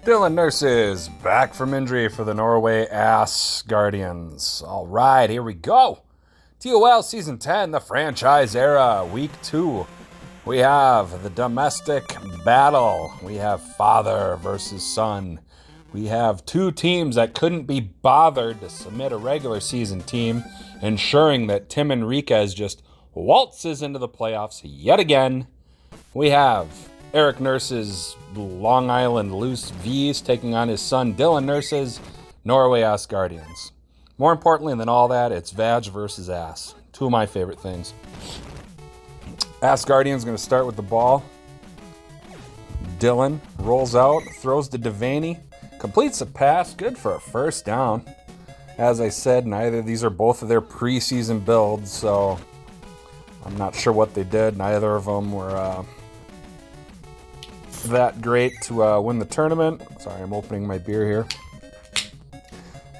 Dylan Nurses back from injury for the Norway Ass Guardians. All right, here we go. TOL Season 10, the franchise era, Week 2. We have the domestic battle. We have father versus son. We have two teams that couldn't be bothered to submit a regular season team, ensuring that Tim Enriquez just waltzes into the playoffs yet again. We have Eric Nurse's Long Island Loose V's taking on his son Dylan Nurse's Norway Ass Guardians. More importantly than all that, it's VAG versus Ass. Two of my favorite things. Ass Guardian's going to start with the ball. Dylan rolls out, throws to Devaney, completes a pass, good for a first down. As I said, neither of these are both of their preseason builds, so I'm not sure what they did. Neither of them were that great to win the tournament. Sorry, I'm opening my beer here.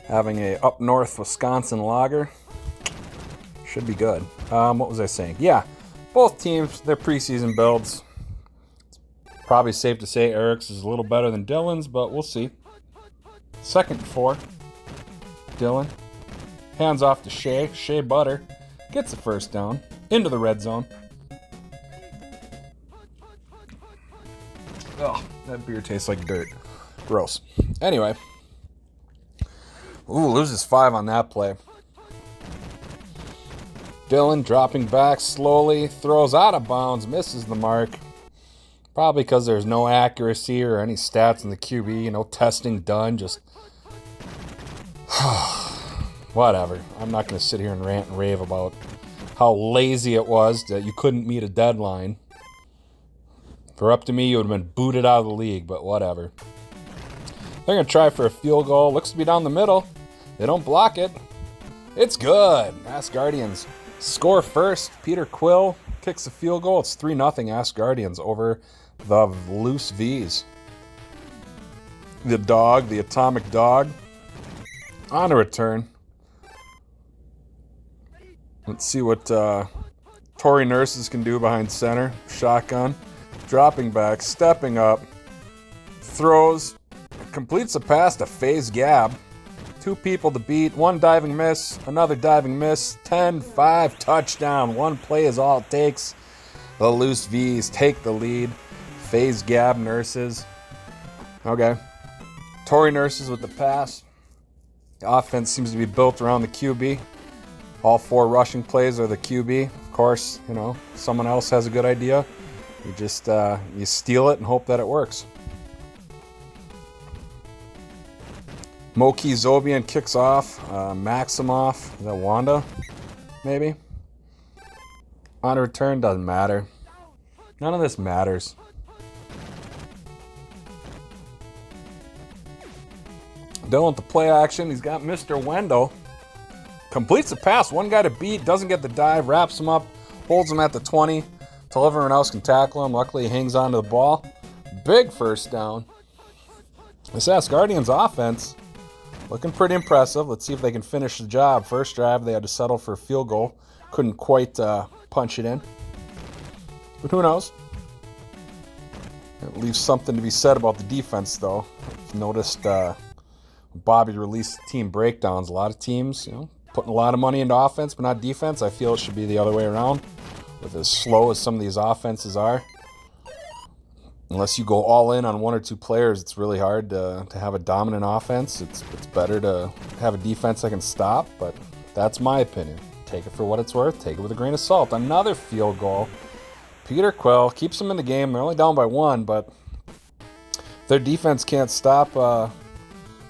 Having a up north Wisconsin lager. Should be good. What was I saying? Yeah, both teams, their preseason builds. It's probably safe to say Eric's is a little better than Dylan's, but we'll see. Second and 4. Dylan. Hands off to Shea. Shea Butter gets the first down. Into the red zone. Ugh, that beer tastes like dirt. Gross. Anyway. Ooh, loses 5 on that play. Dylan dropping back slowly, throws out of bounds, misses the mark. Probably because there's no accuracy or any stats in the QB, no testing done, just whatever. I'm not going to sit here and rant and rave about how lazy it was that you couldn't meet a deadline. If it were up to me, you would have been booted out of the league, but whatever. They're going to try for a field goal. Looks to be down the middle. They don't block it. It's good. Ass Guardians score first. Peter Quill kicks the field goal. It's 3-0 Ass Guardians over the Loose V's. The dog, the atomic dog, on a return. Let's see what Tory Nurses can do behind center. Shotgun. Dropping back, stepping up. Throws. Completes a pass to FaZe Gab. 2 people to beat. 1 diving miss. Another diving miss. 10-5 touchdown. 1 play is all it takes. The Loose V's take the lead. FaZe Gab Nurses. Okay. Tory Nurses with the pass. The offense seems to be built around the QB. All 4 rushing plays are the QB. Of course, someone else has a good idea. You just you steal it and hope that it works. Moki Zobian kicks off. Maximoff, is that Wanda? Maybe? On a return, doesn't matter. None of this matters. Dylan with the play action. He's got Mr. Wendell. Completes the pass. 1 guy to beat. Doesn't get the dive. Wraps him up. Holds him at the 20. Till everyone else can tackle him. Luckily, he hangs on to the ball. Big first down. This Ass Guardians offense looking pretty impressive. Let's see if they can finish the job. First drive, they had to settle for a field goal. Couldn't quite punch it in. But who knows? It leaves something to be said about the defense, though. I've noticed Bobby released team breakdowns. A lot of teams, putting a lot of money into offense, but not defense. I feel it should be the other way around. With as slow as some of these offenses are, unless you go all in on 1 or 2 players, it's really hard to have a dominant offense. It's better to have a defense that can stop, but that's my opinion. Take it for what it's worth. Take it with a grain of salt. Another field goal. Peter Quill keeps them in the game. They're only down by 1, but if their defense can't stop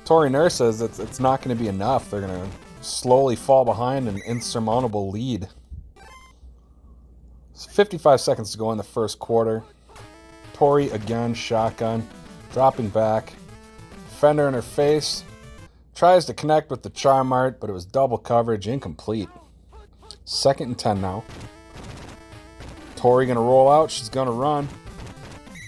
Tory Nurses, it's not going to be enough. They're going to slowly fall behind an insurmountable lead. 55 seconds to go in the first quarter. Tory again, shotgun, dropping back. Fender in her face. Tries to connect with the charm art, but it was double coverage, incomplete. 2nd and 10 now. Tory gonna roll out, she's gonna run.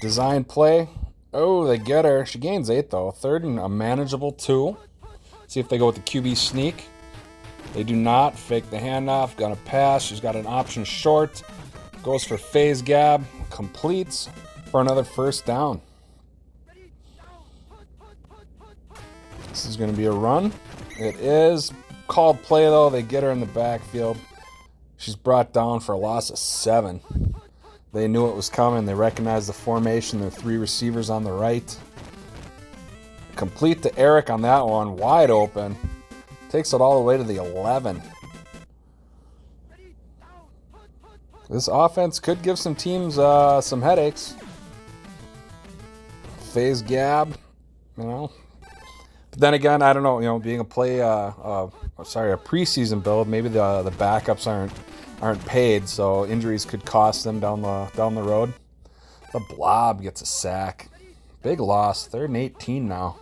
Design play. Oh, they get her. She gains 8 though. 3rd and a manageable 2. See if they go with the QB sneak. They do not. Fake the handoff. Gonna pass. She's got an option short. Goes for FaZe Gab. Completes for another first down. This is going to be a run. It is. Called play, though. They get her in the backfield. She's brought down for a loss of 7. They knew it was coming. They recognized the formation. There are 3 receivers on the right. Complete to Eric on that one. Wide open. Takes it all the way to the 11. This offense could give some teams some headaches. Phase gab, you know. But then again, I don't know. You know, being a preseason build, maybe the backups aren't paid, so injuries could cost them down the road. The Blob gets a sack. Big loss. 3rd and 18 now.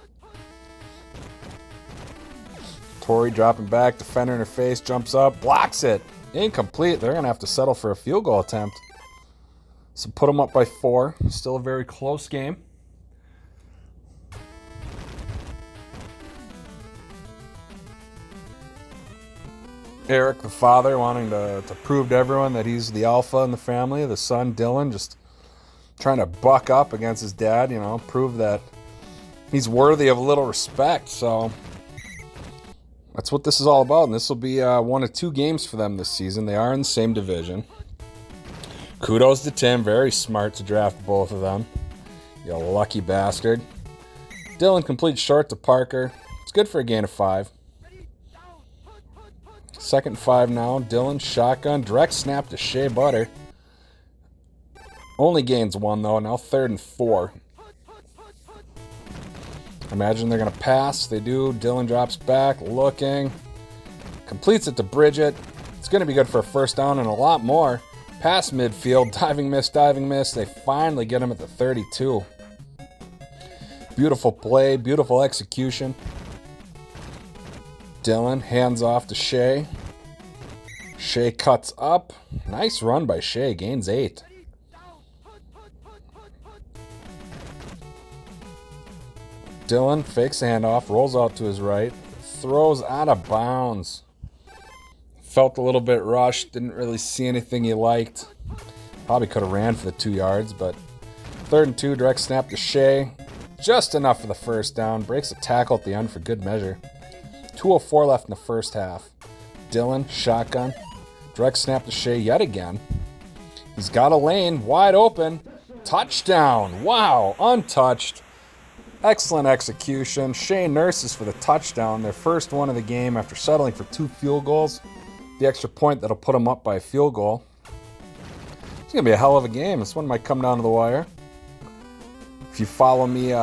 Tori dropping back, defender in her face, jumps up, blocks it. Incomplete. They're going to have to settle for a field goal attempt. So put them up by 4. Still a very close game. Eric, the father, wanting to prove to everyone that he's the alpha in the family. The son, Dylan, just trying to buck up against his dad, you know, prove that he's worthy of a little respect. So that's what this is all about. And this will be 1 of 2 games for them this season. They are in the same division. Kudos to Tim. Very smart to draft both of them. You lucky bastard. Dylan completes short to Parker. It's good for a gain of 5. 2nd and 5 now. Dylan, shotgun. Direct snap to Shea Butter. Only gains 1, though. Now 3rd and 4. Imagine they're going to pass. They do. Dylan drops back. Looking. Completes it to Bridget. It's going to be good for a 1st down and a lot more. Pass midfield. Diving miss, diving miss. They finally get him at the 32. Beautiful play. Beautiful execution. Dylan, hands off to Shea. Shea cuts up. Nice run by Shea. Gains 8. Dylan fakes the handoff. Rolls out to his right. Throws out of bounds. Felt a little bit rushed. Didn't really see anything he liked. Probably could have ran for the 2 yards, but 3rd and 2. Direct snap to Shea. Just enough for the 1st down. Breaks a tackle at the end for good measure. 2:04 left in the 1st half. Dylan, shotgun. Direct snap to Shea yet again. He's got a lane, wide open. Touchdown. Wow, untouched. Excellent execution. Shea nurses for the touchdown. Their first one of the game after settling for 2 field goals. The extra point that'll put them up by a field goal. It's going to be a hell of a game. This one might come down to the wire. If you follow me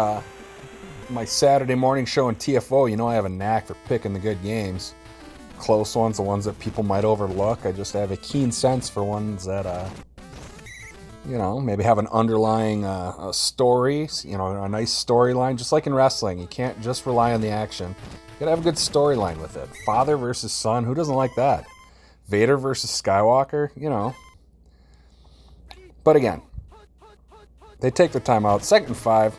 my Saturday morning show in TFO, you know I have a knack for picking the good games. Close ones, the ones that people might overlook. I just have a keen sense for ones that, you know, maybe have an underlying a story, you know, a nice storyline. Just like in wrestling, you can't just rely on the action. You gotta have a good storyline with it. Father versus son, who doesn't like that? Vader versus Skywalker, you know. But again, they take their time out. 2nd and 5.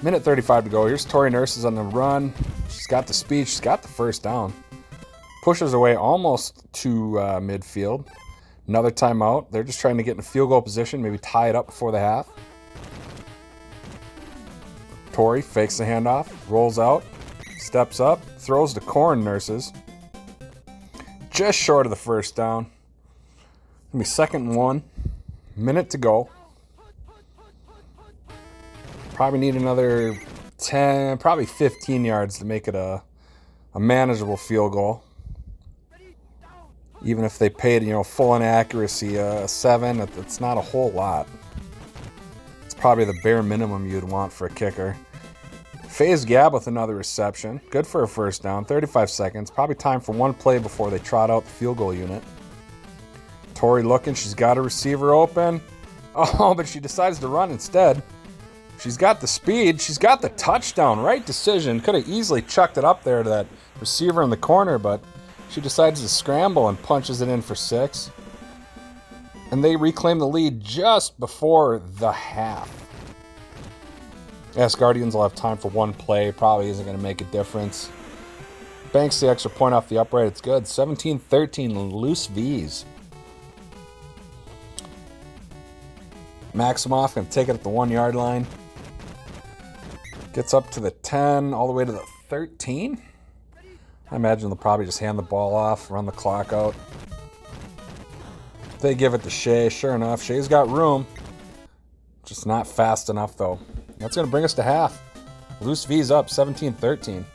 Minute 35 to go. Here's Tori Nurses on the run. She's got the speed. She's got the 1st down. Pushes away almost to midfield. Another timeout. They're just trying to get in a field goal position, maybe tie it up before the half. Tori fakes the handoff, rolls out, steps up, throws to Corn Nurses. Just short of the 1st down. Gonna be 2nd and 1. Minute to go. Probably need another 10, probably 15 yards to make it a manageable field goal. Even if they paid, you know, full inaccuracy, 7, it's not a whole lot. It's probably the bare minimum you'd want for a kicker. Phase Gab with another reception. Good for a 1st down. 35 seconds. Probably time for one play before they trot out the field goal unit. Tori looking. She's got a receiver open. Oh, but she decides to run instead. She's got the speed. She's got the touchdown. Right decision. Could have easily chucked it up there to that receiver in the corner, but she decides to scramble and punches it in for 6. And they reclaim the lead just before the half. Yes, Guardians will have time for one play. Probably isn't going to make a difference. Banks the extra point off the upright. It's good. 17-13, loose V's. Maximoff going to take it at the 1 yard line. Gets up to the 10, all the way to the 13. I imagine they'll probably just hand the ball off, run the clock out. They give it to Shea. Sure enough, Shea's got room. Just not fast enough, though. That's going to bring us to half. Loose V's up 17-13.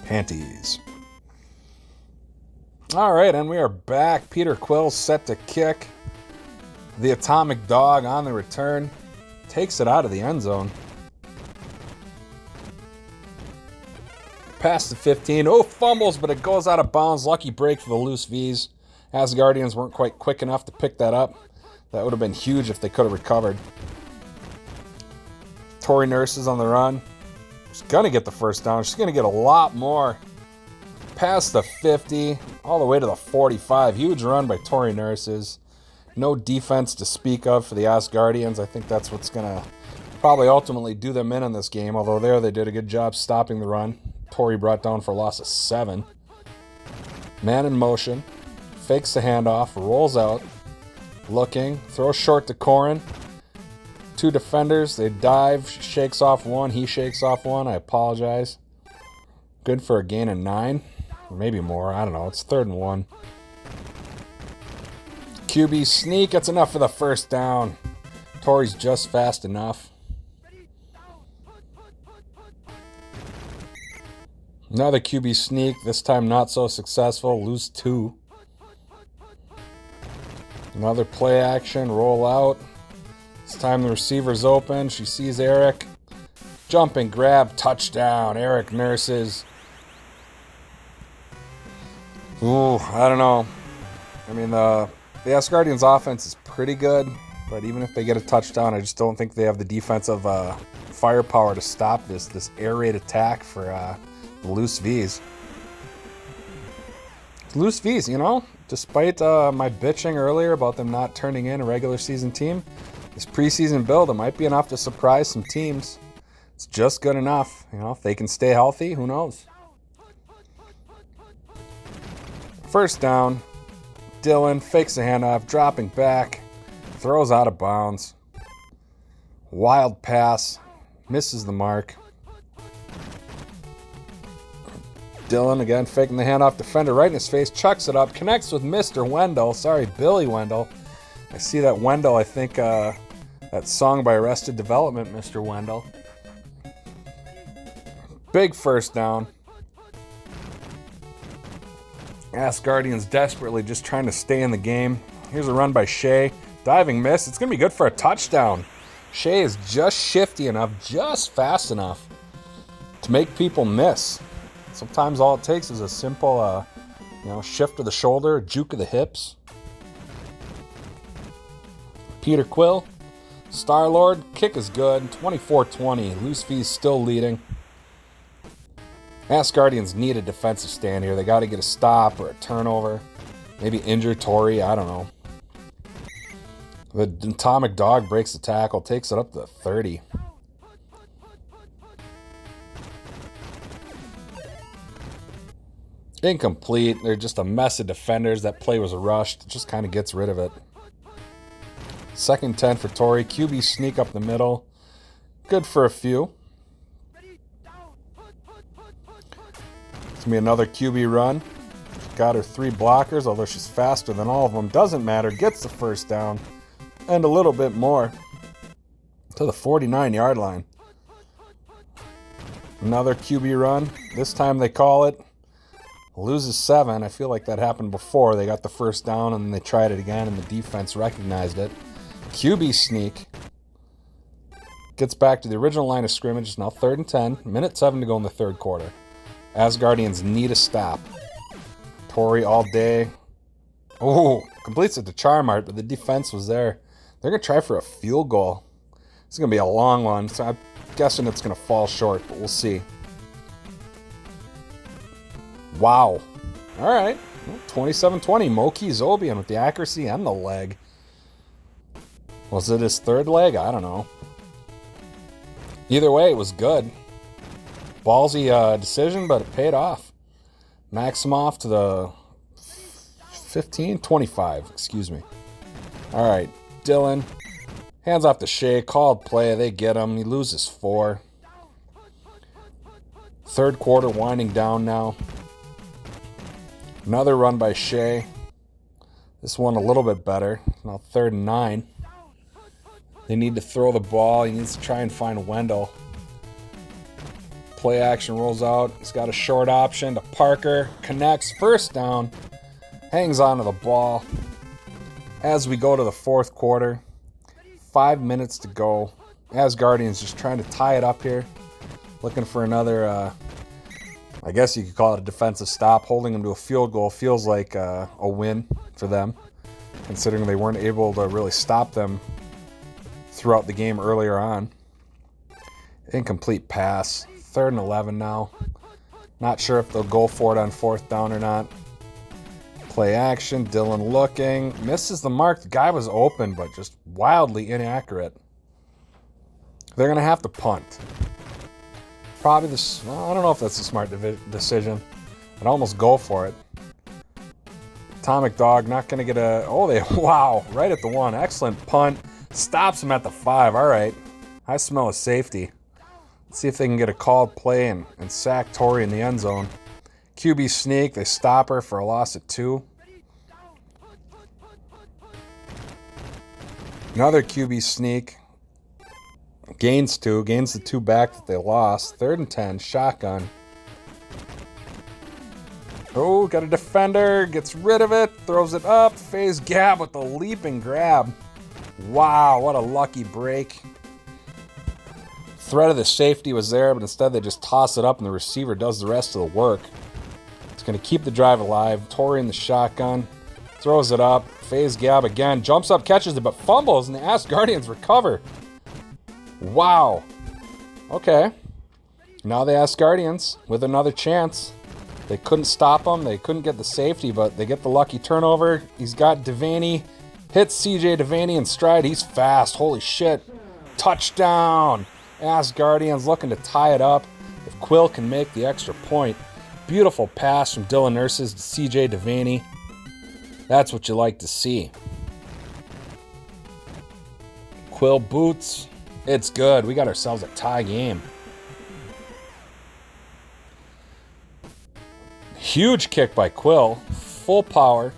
Panties. All right, and we are back. Peter Quill's set to kick. The Atomic Dog on the return. Takes it out of the end zone. Past the 15. Oh, fumbles, but it goes out of bounds. Lucky break for the Loose V's. Asgardians weren't quite quick enough to pick that up. That would have been huge if they could have recovered. Tori Nurse is on the run. She's going to get the first down. She's going to get a lot more. Past the 50, all the way to the 45. Huge run by Tori Nurses. No defense to speak of for the Asgardians. I think that's what's going to probably ultimately do them in this game. Although there they did a good job stopping the run. Tori brought down for a loss of 7. Man in motion. Fakes the handoff. Rolls out. Looking. Throws short to Corin. 2 defenders. They dive. She shakes off one. He shakes off one. I apologize. Good for a gain of 9. Or maybe more. I don't know. It's 3rd and 1. QB sneak. That's enough for the first down. Tori's just fast enough. Another QB sneak. This time not so successful. Lose 2. Another play action. Roll out. This time the receiver's open. She sees Eric. Jumping grab. Touchdown. Eric Nurses. Ooh, I don't know. I mean, the Asgardians' offense is pretty good, but even if they get a touchdown, I just don't think they have the defensive firepower to stop this air raid attack for the Loose V's. Loose V's, you know, despite my bitching earlier about them not turning in a regular season team, this preseason build, it might be enough to surprise some teams. It's just good enough. You know, if they can stay healthy, who knows? First down. Dylan fakes the handoff, dropping back, throws out of bounds. Wild pass, misses the mark. Dylan again faking the handoff, defender right in his face, chucks it up, connects with Mr. Wendell. Sorry, Billy Wendell. I see that Wendell, I think that song by Arrested Development, Mr. Wendell. Big first down. Asgardians desperately just trying to stay in the game. Here's a run by Shea. Diving miss. It's going to be good for a touchdown. Shea is just shifty enough, just fast enough to make people miss. Sometimes all it takes is a simple shift of the shoulder, juke of the hips. Peter Quill. Star-Lord. Kick is good. 24-20. Loose V's still leading. Asgardians need a defensive stand here. They got to get a stop or a turnover. Maybe injure Tori. I don't know. The Atomic Dog breaks the tackle. Takes it up to 30. Incomplete. They're just a mess of defenders. That play was rushed. It just kind of gets rid of it. 2nd and 10 for Tori. QB sneak up the middle. Good for a few. It's going to be another QB run. Got her 3 blockers, although she's faster than all of them. Doesn't matter. Gets the first down. And a little bit more. To the 49-yard line. Another QB run. This time they call it. Loses 7. I feel like that happened before. They got the first down and then they tried it again and the defense recognized it. QB sneak. Gets back to the original line of scrimmage. It's now 3rd and 10. Minute 7 to go in the 3rd quarter. Asgardians need a stop. Tori all day. Oh, completes it to Charmart, but the defense was there. They're going to try for a field goal. It's going to be a long one, so I'm guessing it's going to fall short, but we'll see. Wow. All right. 27-20. Moki Zobian with the accuracy and the leg. Was it his 3rd leg? I don't know. Either way, it was good. Ballsy decision, but it paid off. Maximoff to the 15? 25, excuse me. All right, Dylan. Hands off to Shea. Called play. They get him. He loses 4. Third quarter winding down now. Another run by Shea. This one a little bit better. Now 3rd and 9. They need to throw the ball. He needs to try and find Wendell. Play action rolls out. He's got a short option to Parker. Connects. First down. Hangs on to the ball. As we go to the 4th quarter. 5 minutes to go. Asgardians just trying to tie it up here. Looking for another, I guess you could call it a defensive stop. Holding them to a field goal feels like a win for them, considering they weren't able to really stop them throughout the game earlier on. Incomplete pass. 3rd and 11 now. Not sure if they'll go for it on 4th down or not. Play action. Dylan looking. Misses the mark. The guy was open, but just wildly inaccurate. They're going to have to punt. Probably this. Well, I don't know if that's a smart decision. I'd almost go for it. Atomic Dog not going to get a... Oh, wow. Right at the 1. Excellent punt. Stops him at the 5. All right. I smell a safety. Let's see if they can get a called play and sack Torrey in the end zone. QB sneak. They stop her for a loss of 2. Another QB sneak. Gains 2. Gains the 2 back that they lost. 3rd and 10. Shotgun. Oh, got a defender. Gets rid of it. Throws it up. Phase gap with the leaping grab. Wow, what a lucky break. Threat of the safety was there, but instead they just toss it up and the receiver does the rest of the work. It's going to keep the drive alive. Torrey in the shotgun. Throws it up. Phase gap again. Jumps up, catches it, but fumbles, and the Asgardians recover. Wow. Okay. Now the Asgardians with another chance. They couldn't stop them. They couldn't get the safety, but they get the lucky turnover. He's got Devaney. Hits CJ Devaney in stride. He's fast. Holy shit. Touchdown. Asgardians looking to tie it up. If Quill can make the extra point. Beautiful pass from Dylan Nurses to CJ Devaney. That's what you like to see. Quill boots. It's good. We got ourselves a tie game. Huge kick by Quill. Full power.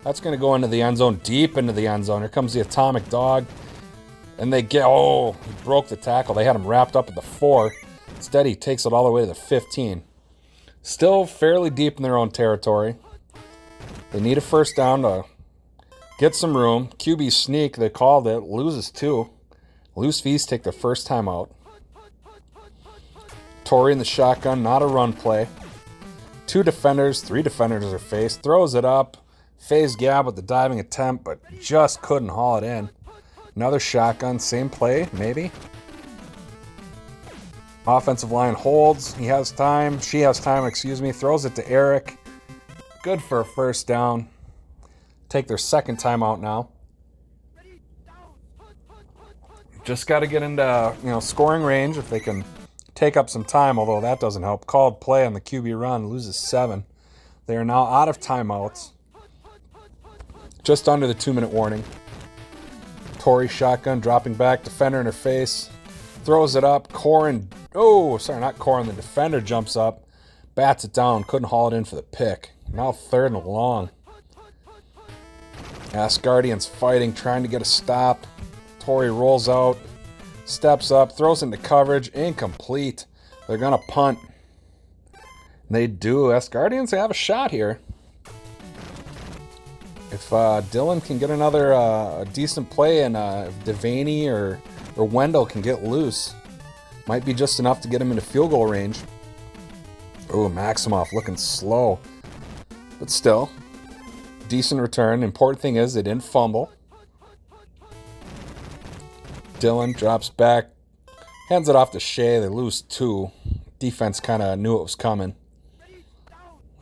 That's going to go into the end zone, deep into the end zone. Here comes the Atomic Dog. And they get, oh, he broke the tackle. They had him wrapped up at the 4. Instead, he takes it all the way to the 15. Still fairly deep in their own territory. They need a first down to get some room. QB sneak, they called it. Loses 2. Loose V's take their first time out. Torrey in the shotgun, not a run play. 2 defenders, 3 defenders are faced. Throws it up. Phase gap with the diving attempt, but just couldn't haul it in. Another shotgun, same play, maybe. Offensive line holds. He has time. She has time, excuse me. Throws it to Eric. Good for a first down. Take their second timeout now. Just got to get into, scoring range if they can take up some time, although that doesn't help. Called play on the QB run, loses 7. They are now out of timeouts. Just under the 2-minute warning. Torrey shotgun, dropping back, defender in her face. Throws it up. Corin, the defender jumps up. Bats it down, couldn't haul it in for the pick. Now 3rd and long. Asgardians fighting, trying to get a stop. Torrey rolls out, steps up, throws into coverage, incomplete. They're going to punt. They do. Asgardians have a shot here. If Dylan can get another decent play and if Devaney or Wendell can get loose, might be just enough to get him into field goal range. Ooh, Maximoff looking slow. But still, decent return. Important thing is they didn't fumble. Dylan drops back, hands it off to Shea. They lose 2. Defense kind of knew it was coming.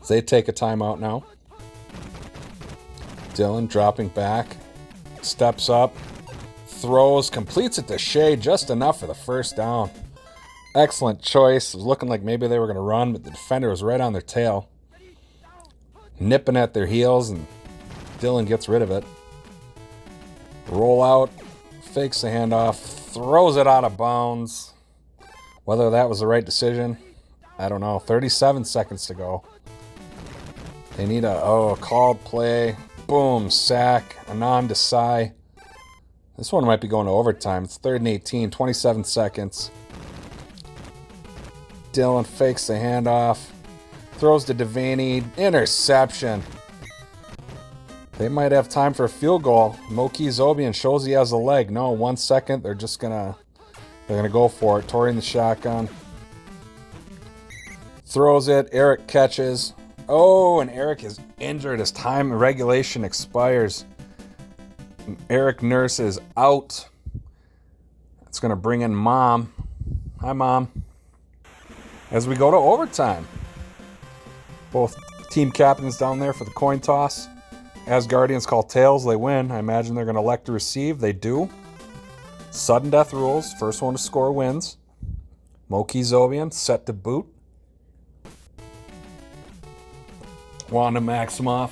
They take a timeout now. Dylan dropping back, steps up, throws, completes it to Shea, just enough for the first down. Excellent choice. It was looking like maybe they were going to run, but the defender was right on their tail, nipping at their heels, and Dylan gets rid of it. Roll out, fakes the handoff, throws it out of bounds. Whether that was the right decision, I don't know. 37 seconds to go. They need a called play. Boom, sack, Anand Desai. This one might be going to overtime. It's 3rd and 18, 27 seconds. Dylan fakes the handoff. Throws to Devaney. Interception. They might have time for a field goal. Moki Zobian shows he has a leg. No, 1 second. They're gonna go for it. Torrey in the shotgun. Throws it. Eric catches. Oh, and Eric is injured as time regulation expires. Eric Nurse is out. It's gonna bring in Mom. Hi, Mom. As we go to overtime. Both team captains down there for the coin toss. As Guardians call tails, they win. I imagine they're going to elect to receive. They do. Sudden death rules. First one to score wins. Moki Zobian set to boot. Wanda Maximoff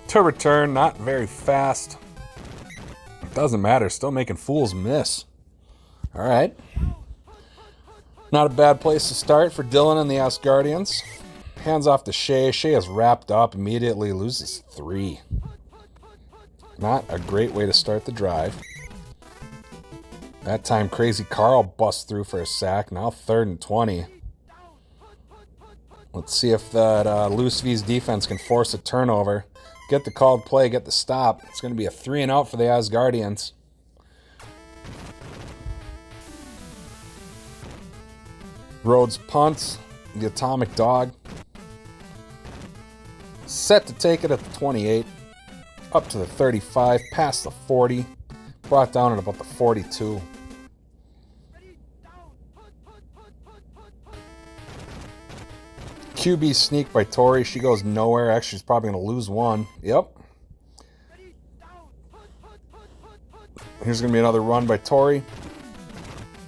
to return. Not very fast. Doesn't matter. Still making fools miss. All right. Not a bad place to start for Dylan and the Asgardians. Hands off to Shea. Shea is wrapped up, immediately loses 3. Not a great way to start the drive. That time, Crazy Carl busts through for a sack. Now 3rd and 20. Let's see if that Loose V's defense can force a turnover. Get the called play, get the stop. It's going to be a 3 and out for the Asgardians. Rhodes punts, the Atomic Dog. Set to take it at the 28. Up to the 35, past the 40. Brought down at about the 42. QB sneak by Tori. She goes nowhere. Actually, she's probably going to lose 1. Yep. Here's going to be another run by Tori.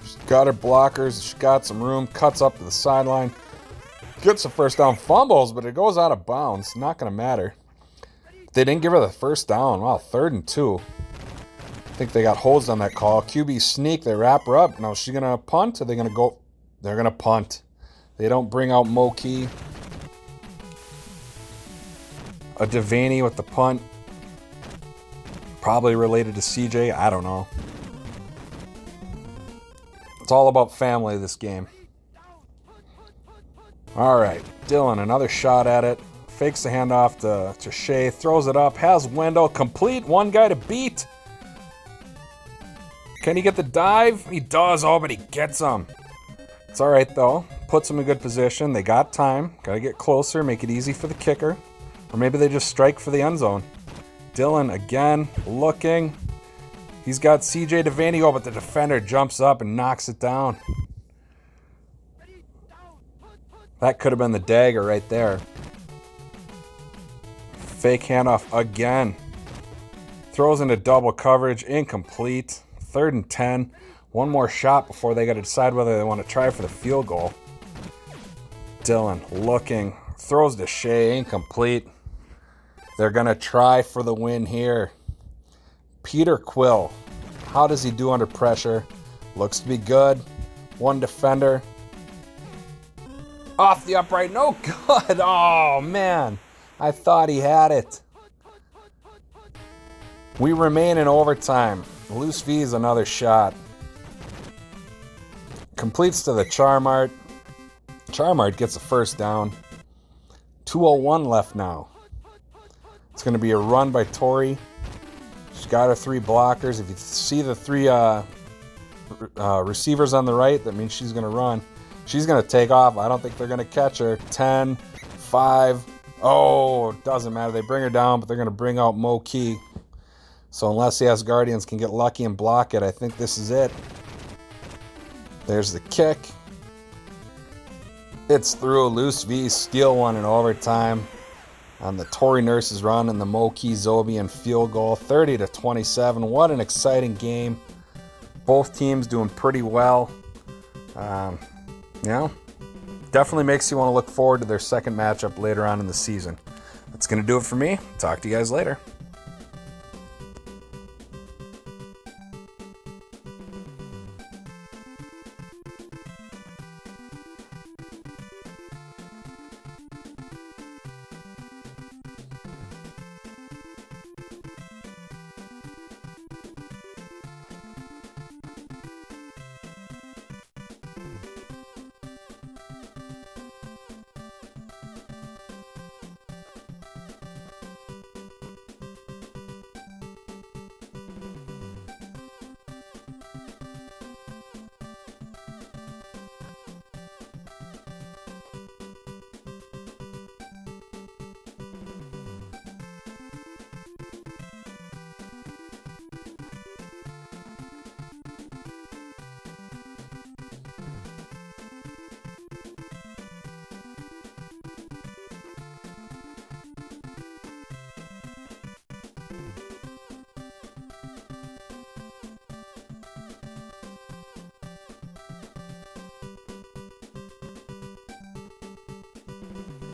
She's got her blockers. She's got some room. Cuts up to the sideline. Gets the first down. Fumbles, but it goes out of bounds. Not going to matter. They didn't give her the first down. Wow, 3rd and 2. I think they got hosed on that call. QB sneak. They wrap her up. Now, is she going to punt? Or are they going to go? They're going to punt. They don't bring out Moki. A Devaney with the punt. Probably related to CJ. I don't know. It's all about family, this game. All right. Dylan, another shot at it. Fakes the handoff to Shea. Throws it up. Has Wendell. Complete. One guy to beat. Can he get the dive? He does. Oh, but he gets him. It's all right, though. Puts him in good position. They got time. Got to get closer. Make it easy for the kicker. Or maybe they just strike for the end zone. Dylan again looking. He's got CJ Devaney. Oh, but the defender jumps up and knocks it down. That could have been the dagger right there. Fake handoff again. Throws into double coverage. Incomplete. 3rd and 10. One more shot before they got to decide whether they want to try for the field goal. Dylan looking. Throws to Shea. Incomplete. They're going to try for the win here. Peter Quill. How does he do under pressure? Looks to be good. One defender. Off the upright. No good. Oh, man. I thought he had it. We remain in overtime. Loose V is another shot. Completes to the Charmart. Charmart gets a first down. 2:01 left now. It's going to be a run by Tori. She's got her 3 blockers. If you see the 3 receivers on the right, that means she's going to run. She's going to take off. I don't think they're going to catch her. 10, 5. Oh, it doesn't matter. They bring her down, but they're going to bring out Moki. So unless the Asgardians can get lucky and block it, I think this is it. There's the kick. It's through. Loose V steal one in overtime on the Tory Nurses run and the Moki Zobian field goal. 30-27. What an exciting game. Both teams doing pretty well. Definitely makes you want to look forward to their second matchup later on in the season. That's going to do it for me. Talk to you guys later.